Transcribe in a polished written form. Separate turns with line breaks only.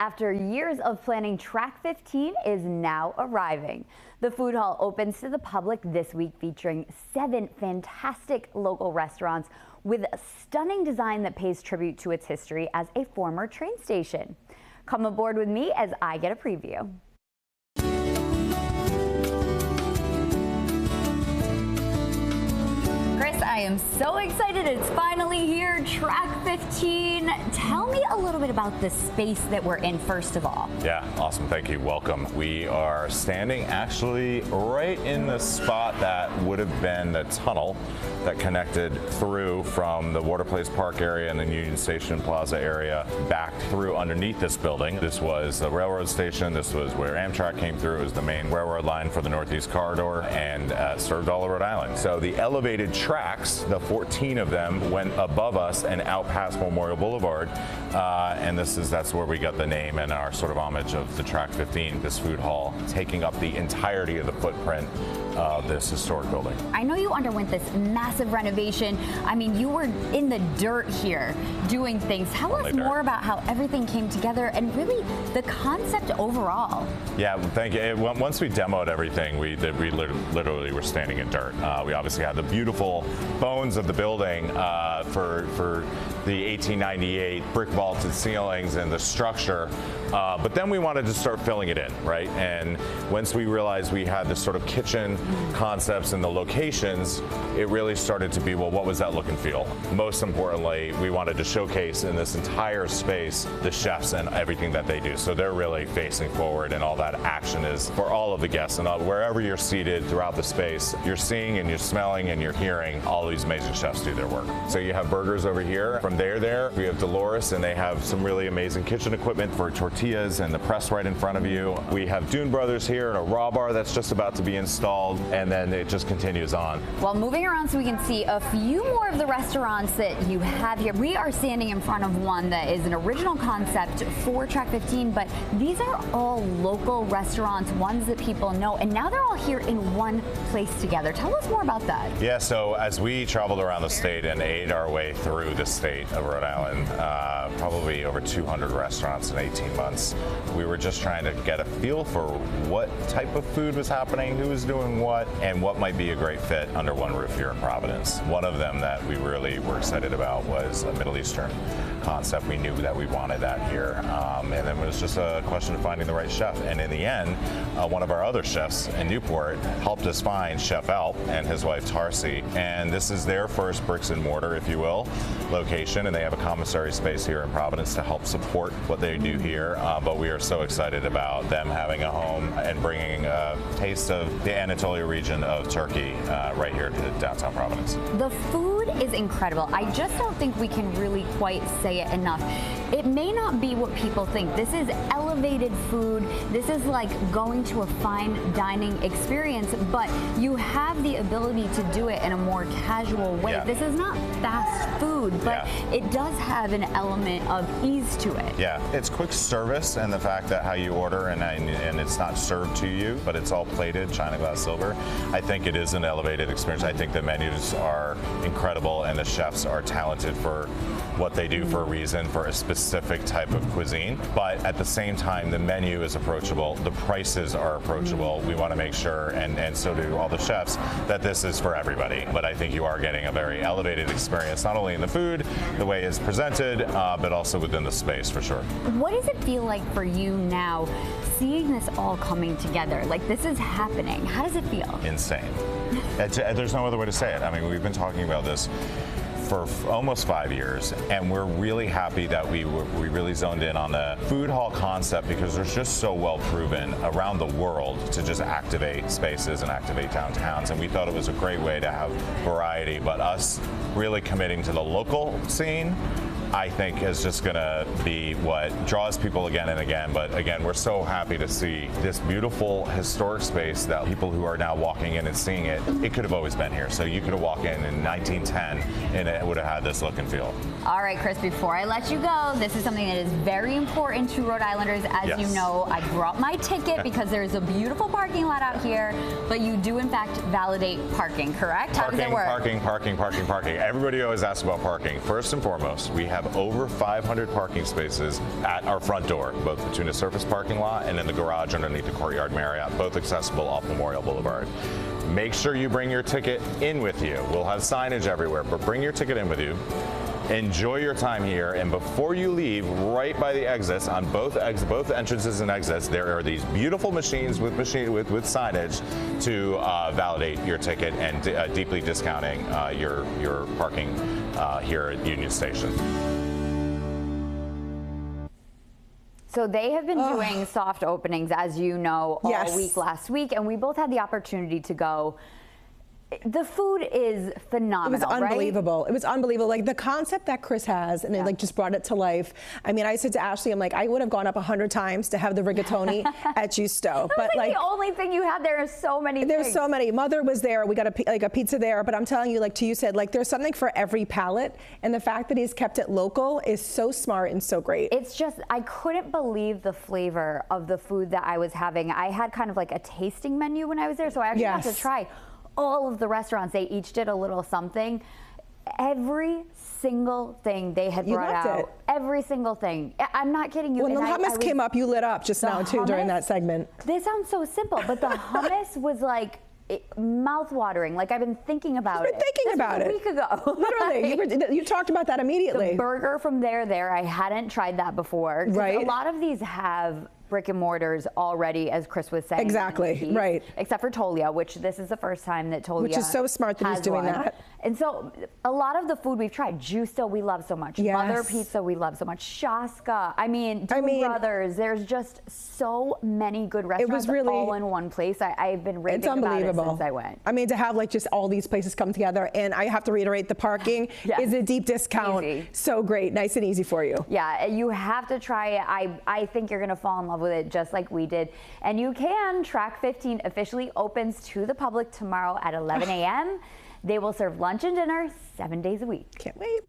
After years of planning, Track 15 is now arriving. The food hall opens to the public this week, featuring 7 fantastic local restaurants with a stunning design that pays tribute to its history as a former train station. Come aboard with me as I get a preview. Chris, I am so excited. It's finally here, Track 15. Tell me a little bit about the space that we're in, first of all.
Yeah, awesome. Thank you. Welcome. We are standing actually right in the spot that would have been the tunnel that connected through from the Water Place Park area and the Union Station Plaza area back through underneath this building. This was the railroad station. This was where Amtrak came through. It was the main railroad line for the Northeast Corridor and served all of Rhode Island. So the elevated tracks, the 14 of them, went above us and out past Memorial Boulevard. And that's where we got the name and our sort of homage of the Track 15, this food hall, taking up the entirety of the footprint of this historic building.
I know you underwent this massive renovation. I mean, you were in the dirt here doing things. Tell us more about how everything came together and really the concept overall.
Yeah, thank you. Once we demoed everything, we literally were standing in dirt. We obviously had the beautiful bones of the building for the 1898 brick vaulted ceilings and the structure, but then we wanted to start filling it in, right? And once we realized we had this sort of kitchen concepts and the locations, it really started to be, well, what was that look and feel? Most importantly, we wanted to showcase in this entire space the chefs and everything that they do. So they're really facing forward, and all that action is for all of the guests. And wherever you're seated throughout the space, you're seeing and you're smelling and you're hearing all these amazing chefs do their work. So you have burgers over here. From there, we have Dolores, and they have some really amazing kitchen equipment for tortillas and the press right in front of you. We have Dune Brothers here and a raw bar that's just about to be installed, and then it just continues on.
Well, moving around so we can see a few more of the restaurants that you have here. We are standing in front of one that is an original concept for Track 15, but these are all local restaurants, ones that people know, and now they're all here in one place together. Tell us more about that.
Yeah, so as we traveled around the state and ate our way through the state of Rhode Island, probably over 200 restaurants in 18 months, we were just trying to get a feel for what type of food was happening, who was doing what, and what might be a great fit under one roof here in Providence. One of them that we really were excited about was a Middle Eastern concept. We knew that we wanted that here, and then it was just a question of finding the right chef. And in the end, one of our other chefs in Newport helped us find Chef Alp and his wife Tarsi, and this is their first bricks and mortar, if you will, location, and they have a commissary space here in Providence to help support what they do here. But we are so excited about them having a home and bringing a taste of the Anatolia region of Turkey right here to downtown Providence.
The food is incredible. I just don't think we can really quite say it enough. It may not be what people think. This is elevated food. This is like going to a fine dining experience, but you have the ability to do it in a more casual way.
Yeah.
This is not fast food, but it does have an element of ease to it.
Yeah, it's quick service, and the fact that how you order and it's not served to you, but it's all plated, china, glass, silver. I think it is an elevated experience. I think the menus are incredible, and the chefs are talented for what they do for a reason, for a specific type of cuisine. But at the same time, the menu is approachable, the prices are approachable. We want to make sure, and so do all the chefs, that this is for everybody. But I think you are getting a very elevated experience, not only in the food, the way it's presented, but also within the space, for sure.
What does it feel like for you now, seeing this all coming together? Like, this is happening. How does it feel?
Insane. There's no other way to say it. I mean, we've been talking about this for almost 5 years, and we're really happy that we really zoned in on the food hall concept, because they're just so well proven around the world to just activate spaces and activate downtowns, and we thought it was a great way to have variety. But us really committing to the local scene, I think, is just going to be what draws people again and again. But again, we're so happy to see this beautiful historic space that people who are now walking in and seeing it, it could have always been here. So you could have walked in 1910 and it would have had this look and feel.
All right, Chris, before I let you go, this is something that is very important to Rhode Islanders. As you know, I brought my ticket because there's a beautiful parking lot out here, but you do in fact validate parking, correct? How does it work?
Parking. Everybody always asks about parking. First and foremost, we have have over 500 parking spaces at our front door, both the Tuna Surface parking lot and in the garage underneath the Courtyard Marriott, both accessible off Memorial Boulevard. Make sure you bring your ticket in with you. We'll have signage everywhere, but bring your ticket in with you. Enjoy your time here, and before you leave, right by the exits, on both entrances and exits, there are these beautiful machines with signage to validate your ticket and deeply discounting your parking here at Union Station.
So they have been doing soft openings, as you know, all week last week, and we both had the opportunity to go. The food is phenomenal.
It was unbelievable. Right? It was unbelievable. Like the concept that Chris has, and it like just brought it to life. I mean, I said to Ashley, I'm like, I would have gone up 100 times to have the rigatoni at Giusto.
But like the only thing you had there is so many.
There's so many. Mother was there. We got a pizza there. But I'm telling you, like you said, like there's something for every palate. And the fact that he's kept it local is so smart and so great.
It's just, I couldn't believe the flavor of the food that I was having. I had kind of like a tasting menu when I was there, so I actually got to try all of the restaurants. They each did a little something. Every single thing they had brought out. Every single thing. I'm not kidding you.
When the hummus came up, you lit up just now too during that segment.
This sounds so simple, but the hummus was like mouth-watering. Like I've been thinking about it.
Thinking about it
a week ago.
Literally, you talked about that immediately.
The burger from there. I hadn't tried that before.
Right.
A lot of these have brick and mortars already, as Chris was saying.
Exactly, right.
Except for Tolia, which this is the first time that Tolia
Which is so smart that he's doing that.
And so a lot of the food we've tried, Giusto we love so much, Mother Pizza we love so much, Shaska, I mean, Brothers, there's just so many good restaurants all in one place. I've been raving about it since I went.
I mean, to have like just all these places come together, and I have to reiterate, the parking is a deep discount. So great, nice and easy for you.
Yeah, you have to try it. I think you're gonna fall in love with it just like we did. And you can. Track 15 officially opens to the public tomorrow at 11 a.m. They will serve lunch and dinner 7 days a week.
Can't wait.